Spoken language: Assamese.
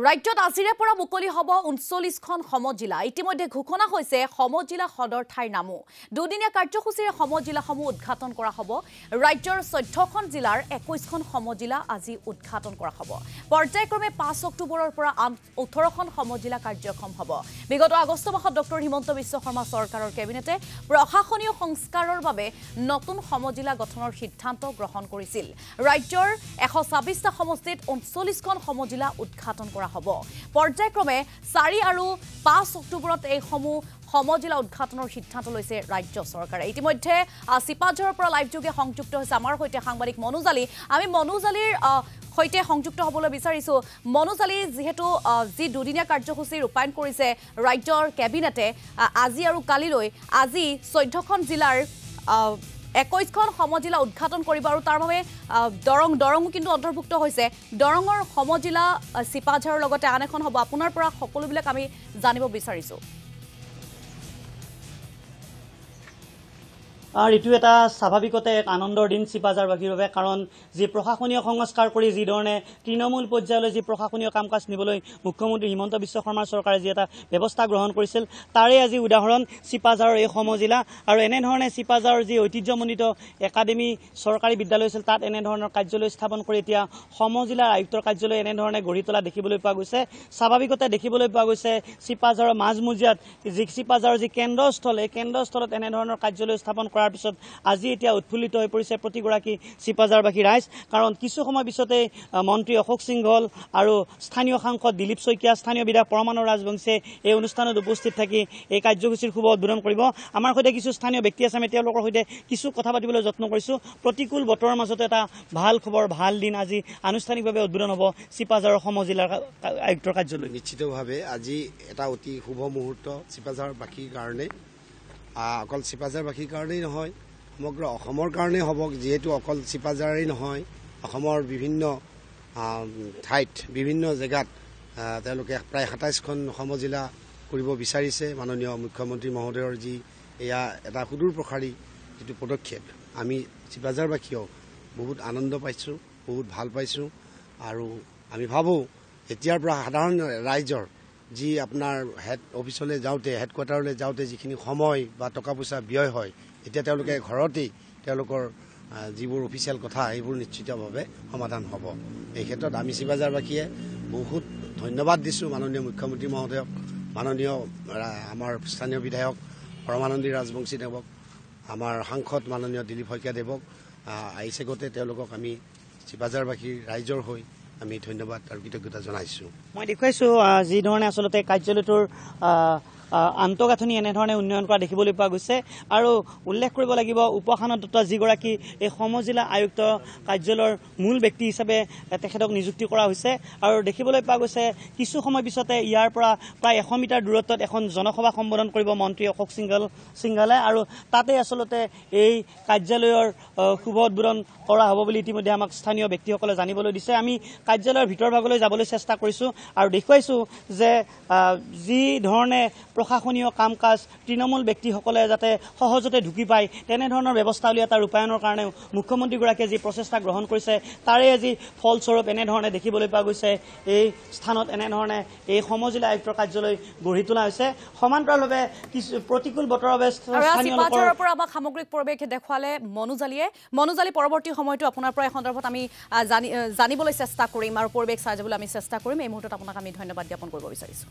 ৰাজ্যত আজিৰে পৰা মুকলি হ'ব ৩৯খন সমজিলা ইতিমধ্যে ঘোষণা হৈছে সমজিলা সদৰ ঠাইৰ নামো দুদিনীয়া কাৰ্যসূচীৰে সমজিলাসমূহ উদ্ঘাটন কৰা হ'ব ৰাজ্যৰ ১৪খন জিলাৰ ২১খন সমজিলা আজি উদ্ঘাটন কৰা হ'ব পৰ্যায়ক্ৰমে ৫ অক্টোবৰৰ পৰা ১৮খন সমজিলা কাৰ্যক্ষম হ'ব বিগত আগষ্ট মাহত ডক্টৰ হিমন্ত বিশ্ব শৰ্মা চৰকাৰৰ কেবিনেটে প্ৰশাসনীয় সংস্কাৰৰ বাবে নতুন সমজিলা গঠনৰ সিদ্ধান্ত গ্ৰহণ কৰিছিল ৰাজ্যৰ ১২৬টা সমষ্টিত ৩৯খন সমজিলা উদ্ঘাটন কৰা হ'ব পৰ্যায়ক্ৰমে ৪ আৰু ৫ অক্টোবৰত এই সমজিলা উদ্ঘাটনৰ সিদ্ধান্ত লৈছে ৰাজ্য চৰকাৰে ইতিমধ্যে সিপাঝাৰৰ পৰা লাইভ যোগে সংযুক্ত হৈছে আমাৰ সৈতে সাংবাদিক মনোজালি আমি মনোজালিৰ সৈতে সংযুক্ত হ'বলৈ বিচাৰিছো মনোজালি যেহেতু যি দুদিনীয়া কাৰ্যসূচী ৰূপায়ণ কৰিছে ৰাজ্যৰ কেবিনেটে আজি আৰু কালিলৈ আজি ১৪খন জিলাৰ ২১খন সমজিলা উদ্ঘাটন কৰিব আৰু তাৰ বাবে দৰঙো কিন্তু অন্তৰ্ভুক্ত হৈছে দৰঙৰ সমজিলা সিপাঝাৰৰ লগতে আন এখন হ'ব আপোনাৰ পৰা সকলোবিলাক আমি জানিব বিচাৰিছো আৰ এইটো এটা স্বাভাৱিকতে এক আনন্দৰ দিন সিপাঝাৰবাসীৰ বাবে কাৰণ যি প্ৰশাসনীয় সংস্কাৰ কৰি যি ধৰণে তৃণমূল পৰ্যায়লৈ যি প্ৰশাসনীয় কাম কাজ নিবলৈ মুখ্যমন্ত্ৰী হিমন্ত বিশ্ব শৰ্মাৰ চৰকাৰে যি এটা ব্যৱস্থা গ্ৰহণ কৰিছিল তাৰে আজি উদাহৰণ সিপাঝাৰৰ এই সমজিলা আৰু এনেধৰণে সিপাঝাৰৰ যি ঐতিহ্যমণ্ডিত একাডেমী চৰকাৰী বিদ্যালয় আছিল তাত এনেধৰণৰ কাৰ্যালয় স্থাপন কৰি এতিয়া সমজিলাৰ আয়ুক্তৰ কাৰ্যালয় এনেধৰণে গঢ়ি তোলা দেখিবলৈ পোৱা গৈছে স্বাভাৱিকতে দেখিবলৈ পোৱা গৈছে সিপাঝাৰৰ মাজমজিয়াত যি সিপাঝাৰৰ যি কেন্দ্ৰস্থল এই কেন্দ্ৰস্থলত এনেধৰণৰ কাৰ্যালয় স্থাপন কৰাৰ পিছত আজি এতিয়া উৎফুল্লিত হৈ পৰিছে প্ৰতিগৰাকী সিপাঝাৰবাসী ৰাইজ কাৰণ কিছু সময় পিছতে মন্ত্ৰী অশোক সিংহল আৰু স্থানীয় সাংসদ দিলীপ শইকীয়া স্থানীয় বিধায়ক পৰমানন্দ ৰাজবংশীয়ে এই অনুষ্ঠানত উপস্থিত থাকি এই কাৰ্যসূচীৰ শুভ উদ্বোধন কৰিব আমাৰ সৈতে কিছু স্থানীয় ব্যক্তি আছে আমি তেওঁলোকৰ সৈতে কিছু কথা পাতিবলৈ যত্ন কৰিছো প্ৰতিকূল বতৰৰ মাজতে এটা ভাল খবৰ ভাল দিন আজি আনুষ্ঠানিকভাৱে উদ্বোধন হ'ব সিপাঝাৰৰ সমজিলাৰ আয়ুক্তৰ কাৰ্যালয় নিশ্চিতভাৱে আজি এটা অতি শুভ মুহূৰ্ত সিপাঝাৰবাসীৰ কাৰণে অকল সিপাঝাৰবাসীৰ কাৰণেই নহয় সমগ্ৰ অসমৰ কাৰণেই হ'ব যিহেতু অকল সিপাঝাৰেই নহয় অসমৰ বিভিন্ন ঠাইত বিভিন্ন জেগাত তেওঁলোকে প্ৰায় ২৭খন সমজিলা কৰিব বিচাৰিছে মাননীয় মুখ্যমন্ত্ৰী মহোদয়ৰ যি এয়া এটা সুদূৰ প্ৰসাৰী যিটো পদক্ষেপ আমি সিপাঝাৰবাসীয়েও বহুত আনন্দ পাইছোঁ বহুত ভাল পাইছোঁ আৰু আমি ভাবোঁ এতিয়াৰ পৰা সাধাৰণ ৰাইজৰ যি আপোনাৰ হেড অফিচলৈ যাওঁতে হেডকোৱাৰ্টাৰলৈ যাওঁতে যিখিনি সময় বা টকা পইচা ব্যয় হয় এতিয়া তেওঁলোকে ঘৰতেই তেওঁলোকৰ যিবোৰ অফিচিয়েল কথা সেইবোৰ নিশ্চিতভাৱে সমাধান হ'ব এই ক্ষেত্ৰত আমি সিপাঝাৰবাসীয়ে বহুত ধন্যবাদ দিছোঁ মাননীয় মুখ্যমন্ত্ৰী মহোদয়ক মাননীয় আমাৰ স্থানীয় বিধায়ক পৰমানন্দী ৰাজবংশী দেৱক আমাৰ সাংসদ মাননীয় দিলীপ শইকীয়া দেৱক আহিছে গতে তেওঁলোকক আমি সিপাঝাৰবাসীৰ ৰাইজৰ হৈ আমি ধন্যবাদ আৰু কৃতজ্ঞতা জনাইছোঁ মই দেখুৱাইছোঁ যি ধৰণে আচলতে কাৰ্যালয়টোৰ আন্তঃগাঁথনি এনেধৰণে উন্নয়ন কৰা দেখিবলৈ পোৱা গৈছে আৰু উল্লেখ কৰিব লাগিব উপসানন্দ দত্ত যিগৰাকী এই সমজিলা আয়ুক্ত কাৰ্যালয়ৰ মূল ব্যক্তি হিচাপে তেখেতক নিযুক্তি কৰা হৈছে আৰু দেখিবলৈ পোৱা গৈছে কিছু সময় পিছতে ইয়াৰ পৰা প্ৰায় ১০০ মিটাৰ দূৰত্বত এখন জনসভা সম্বোধন কৰিব মন্ত্ৰী অশোক সিংহলে আৰু তাতে আচলতে এই কাৰ্যালয়ৰ শুভ উদ্বোধন কৰা হ'ব বুলি ইতিমধ্যে আমাক স্থানীয় ব্যক্তিসকলে জানিবলৈ দিছে আমি কাৰ্যালয়ৰ ভিতৰ ভাগলৈ যাবলৈ চেষ্টা কৰিছোঁ আৰু দেখুৱাইছোঁ যে যি ধৰণে প্ৰশাসনীয় কাম কাজ তৃণমূল ব্যক্তিসকলে যাতে সহজতে ঢুকি পায় তেনেধৰণৰ ব্যৱস্থা উলিয়াই এটা ৰূপায়ণৰ কাৰণে মুখ্যমন্ত্ৰীগৰাকীয়ে যি প্ৰচেষ্টা গ্ৰহণ কৰিছে তাৰে আজি ফলস্বৰূপ এনেধৰণে দেখিবলৈ পোৱা গৈছে এই স্থানত এনেধৰণে এই সমজিলা আয়ুক্তৰ কাৰ্যালয় গঢ়ি তোলা হৈছে সমান্তৰালভাৱে প্ৰতিকূল বতৰৰ বাবে সিপাঝাৰৰ পৰা আমাক সামগ্ৰিক পৰিৱেশ দেখুৱালে মনোজালি পৰৱৰ্তী সময়তো আপোনাৰ পৰা এই সন্দৰ্ভত আমি জানিবলৈ চেষ্টা কৰিম আৰু পৰিৱেশ চাই যাবলৈ আমি চেষ্টা কৰিম এই মুহূৰ্তত আপোনাক আমি ধন্যবাদ জ্ঞাপন কৰিব বিচাৰিছোঁ